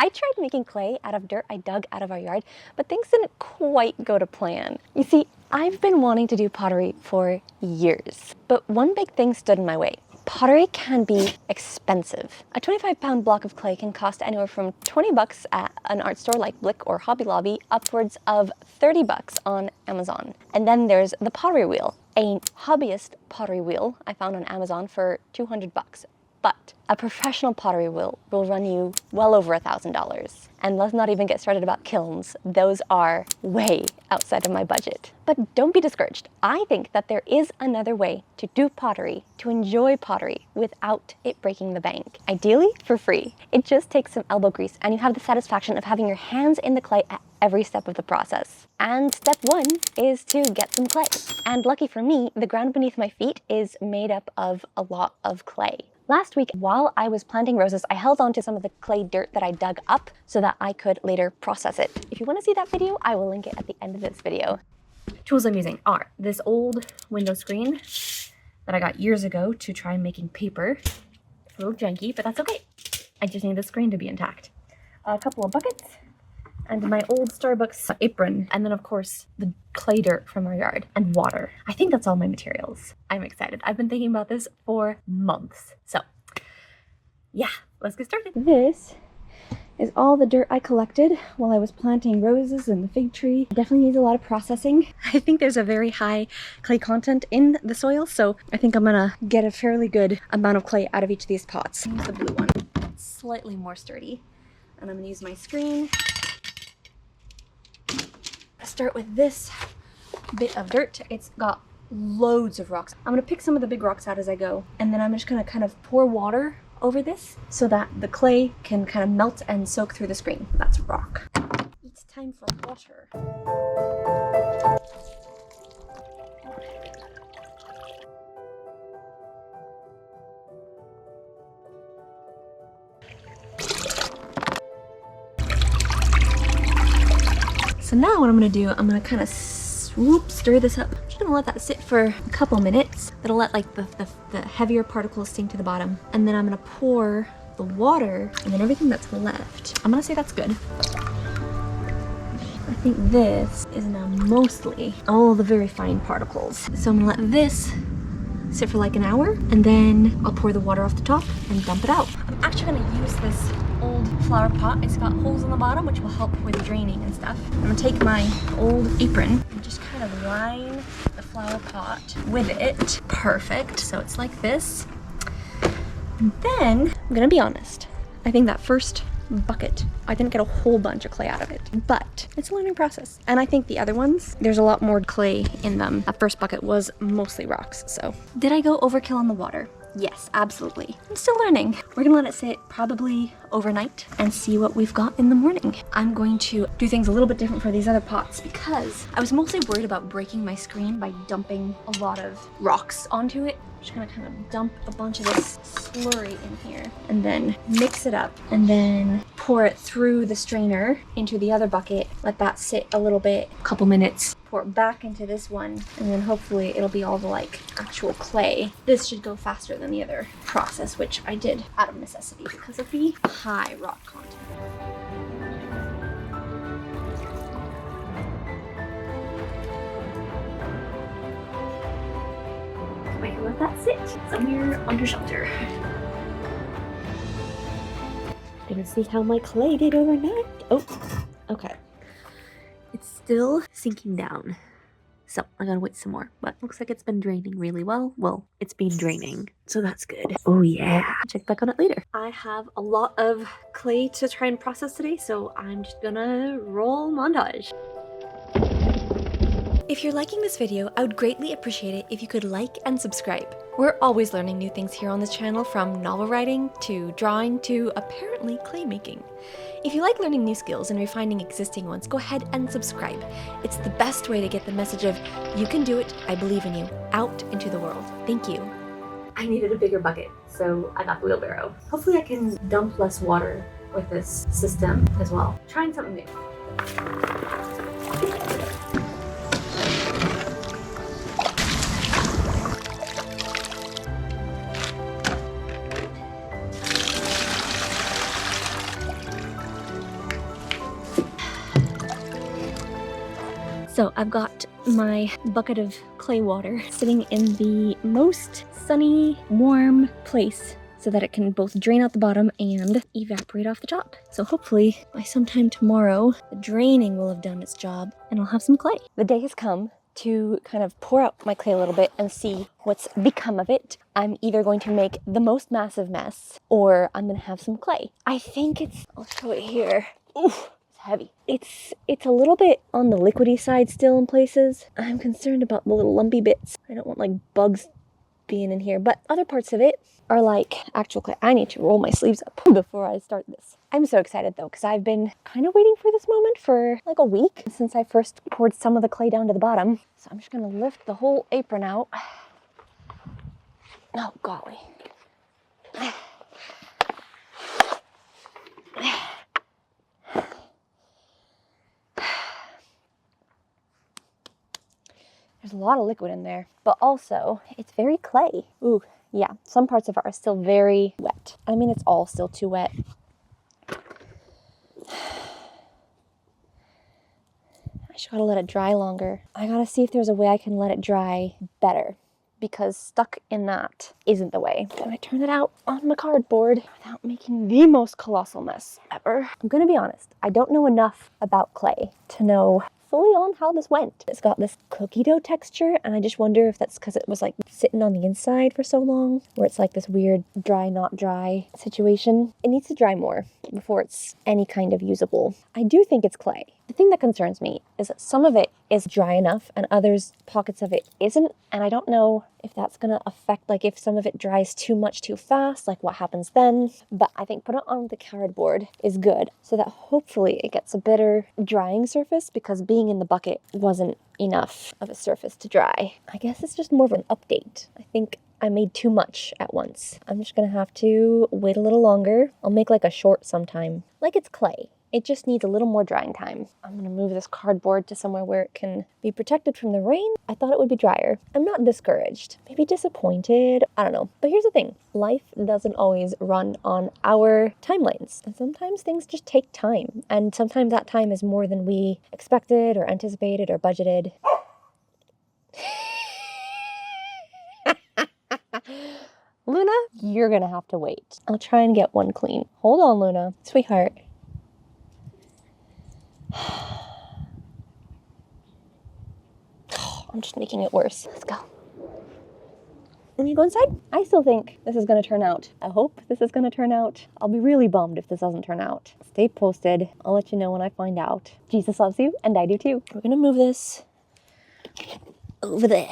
I tried making clay out of dirt I dug out of our yard, but things didn't quite go to plan. You see, I've been wanting to do pottery for years, but one big thing stood in my way. Pottery can be expensive. A 25-pound block of clay can cost anywhere from 20 bucks at an art store like Blick or Hobby Lobby, upwards of 30 bucks on Amazon. And then there's the pottery wheel, a hobbyist pottery wheel I found on Amazon for 200 bucks. But a professional pottery wheel will run you well over $1,000. And let's not even get started about kilns. Those are way outside of my budget. But don't be discouraged. I think that there is another way to do pottery, to enjoy pottery without it breaking the bank. Ideally, for free. It just takes some elbow grease and you have the satisfaction of having your hands in the clay at every step of the process. And step one is to get some clay. And lucky for me, the ground beneath my feet is made up of a lot of clay. Last week, while I was planting roses, I held on to some of the clay dirt that I dug up so that I could later process it. If you want to see that video, I will link it at the end of this video. Tools I'm using are this old window screen that I got years ago to try making paper. It's a little janky, but that's okay. I just need the screen to be intact. A couple of buckets and my old Starbucks apron, and then of course the clay dirt from our yard and water. I think that's all my materials. I'm excited. I've been thinking about this for months. So yeah, let's get started. This is all the dirt I collected while I was planting roses and the fig tree. It definitely needs a lot of processing. I think there's a very high clay content in the soil, so I think I'm gonna get a fairly good amount of clay out of each of these pots. Here's the blue one. It's slightly more sturdy. And I'm gonna use my screen. Start with this bit of dirt. It's got loads of rocks. I'm gonna pick some of the big rocks out as I go, and then I'm just gonna kind of pour water over this so that the clay can kind of melt and soak through the screen. That's rock. It's time for water. So now what I'm gonna do, I'm gonna kind of stir this up. I'm just gonna let that sit for a couple minutes. It'll let like the heavier particles sink to the bottom. And then I'm gonna pour the water and then everything that's left. I'm gonna say that's good. I think this is now mostly all the very fine particles. So I'm gonna let this sit for like an hour and then I'll pour the water off the top and dump it out. I'm actually gonna use this old flower pot. It's got holes in the bottom which will help with draining and stuff. I'm gonna take my old apron and just kind of line the flower pot with it. Perfect. So it's like this. And then I'm gonna be honest. I think that first bucket, I didn't get a whole bunch of clay out of it, but it's a learning process. And I think the other ones, there's a lot more clay in them. That first bucket was mostly rocks. So did I go overkill on the water? Yes, absolutely. I'm still learning. We're gonna let it sit probably overnight and see what we've got in the morning. I'm going to do things a little bit different for these other pots because I was mostly worried about breaking my screen by dumping a lot of rocks onto it. I'm just gonna kind of dump a bunch of this slurry in here and then mix it up and then pour it through the strainer into the other bucket. Let that sit a little bit, a couple minutes. Pour it back into this one and then hopefully it'll be all the like actual clay. This should go faster than the other process, which I did out of necessity because of the high rock content. So I can let that sit somewhere under shelter. Gonna see how my clay did overnight. Oh, okay. It's still sinking down, so I gotta wait some more, but looks like it's been draining really well. Well, it's been draining, so that's good. Oh yeah, check back on it later. I have a lot of clay to try and process today, so I'm just gonna roll montage. If you're liking this video, I would greatly appreciate it if you could like and subscribe. We're always learning new things here on this channel, from novel writing to drawing to apparently clay making. If you like learning new skills and refining existing ones, go ahead and subscribe. It's the best way to get the message of "you can do it, I believe in you" out into the world. Thank you. I needed a bigger bucket, so I got the wheelbarrow. Hopefully I can dump less water with this system as well. Trying something new. So I've got my bucket of clay water sitting in the most sunny, warm place so that it can both drain out the bottom and evaporate off the top. So hopefully by sometime tomorrow, the draining will have done its job and I'll have some clay. The day has come to kind of pour out my clay a little bit and see what's become of it. I'm either going to make the most massive mess or I'm gonna have some clay. I think I'll show it here. Oof. Heavy. It's a little bit on the liquidy side still in places. I'm concerned about the little lumpy bits. I don't want like bugs being in here, but other parts of it are like actual clay. I need to roll my sleeves up before I start this. I'm so excited though, because I've been kind of waiting for this moment for like a week since I first poured some of the clay down to the bottom. So I'm just gonna lift the whole apron out. Oh golly. There's a lot of liquid in there, but also it's very clay. Ooh, yeah, some parts of it are still very wet. I mean, it's all still too wet. I just gotta let it dry longer. I gotta see if there's a way I can let it dry better, because stuck in that isn't the way. Can I turn it out on my cardboard without making the most colossal mess ever? I'm gonna be honest, I don't know enough about clay to know fully on how this went. It's got this cookie dough texture, and I just wonder if that's because it was like sitting on the inside for so long, where it's like this weird dry, not dry situation. It needs to dry more before it's any kind of usable. I do think it's clay. The thing that concerns me is that some of it is dry enough and pockets of it isn't, and I don't know if that's gonna affect, like if some of it dries too much too fast, like what happens then. But I think put it on the cardboard is good, so that hopefully it gets a better drying surface, because being in the bucket wasn't enough of a surface to dry. I guess it's just more of an update. I think I made too much at once. I'm just gonna have to wait a little longer. I'll make like a short sometime. Like it's clay. It just needs a little more drying time. I'm gonna move this cardboard to somewhere where it can be protected from the rain. I thought it would be drier. I'm not discouraged, maybe disappointed, I don't know. But here's the thing, life doesn't always run on our timelines. And sometimes things just take time. And sometimes that time is more than we expected or anticipated or budgeted. Luna, you're gonna have to wait. I'll try and get one clean. Hold on, Luna. Sweetheart. I'm just making it worse. Let's go. Let me go inside. I still think this is going to turn out. I hope this is going to turn out. I'll be really bummed if this doesn't turn out. Stay posted. I'll let you know when I find out. Jesus loves you, and I do too. We're going to move this over there.